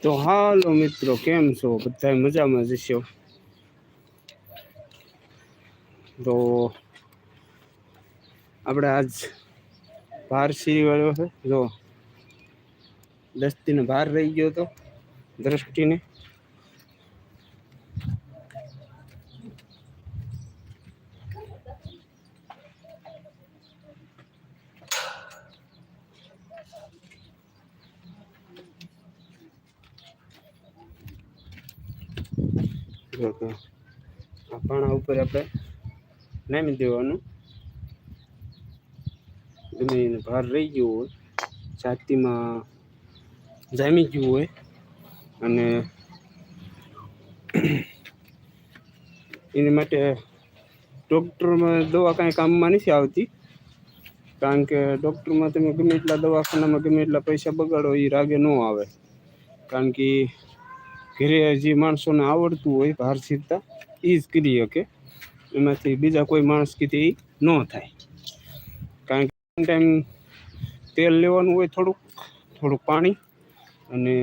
તો હાલો મિત્રો, કેમ છો? બધા મજામાં જ છો? તો આપણે આજ બહાર સીરી વાળ્યો છે. જો દસ્તીને બહાર રહી ગયો તો દ્રષ્ટિને. આ પાણા ઉપર આપણે નામી દેવાનું. ગમે એને બહાર રહી ગયો હોય, છાતીમાં જામી ગયું હોય અને એની માટે ડૉક્ટરમાં દવા કાંઈ કામમાં નથી આવતી. કારણ કે ડૉક્ટરમાં તમે ગમે એટલા દવાખાનામાં ગમે એટલા પૈસા બગાડો, એ રાગે ન આવે. કારણ કે ઘરે જે માણસોને આવડતું હોય બહાર સીરતા, એ જ કરી શકે. એમાંથી બીજા કોઈ માણસ કીધી ન થાય. કારણ કે ટાઈમ તેલ લેવાનું હોય, થોડુંક પાણી, અને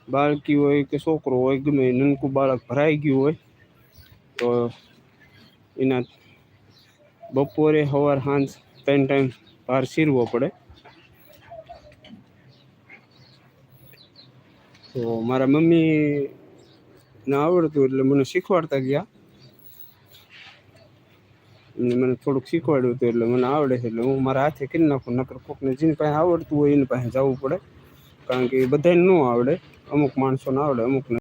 બાળકી હોય કે છોકરો હોય, ગમે નનકું બાળક ભરાઈ ગયું હોય તો એના બપોરે સવાર સાંજ 3 ટાઈમ બહાર સીરવો પડે. તો મારા મમ્મીને આવડતું એટલે મને શીખવાડતા ગયા. મને થોડુંક શીખવાડ્યું હતું એટલે મને આવડે છે. એટલે હું મારા હાથે કરી નાખું. નકર કોકને જેની પાસે આવડતું હોય એની પાસે જવું પડે. કારણ કે બધાને ન આવડે, અમુક માણસોને આવડે, અમુકને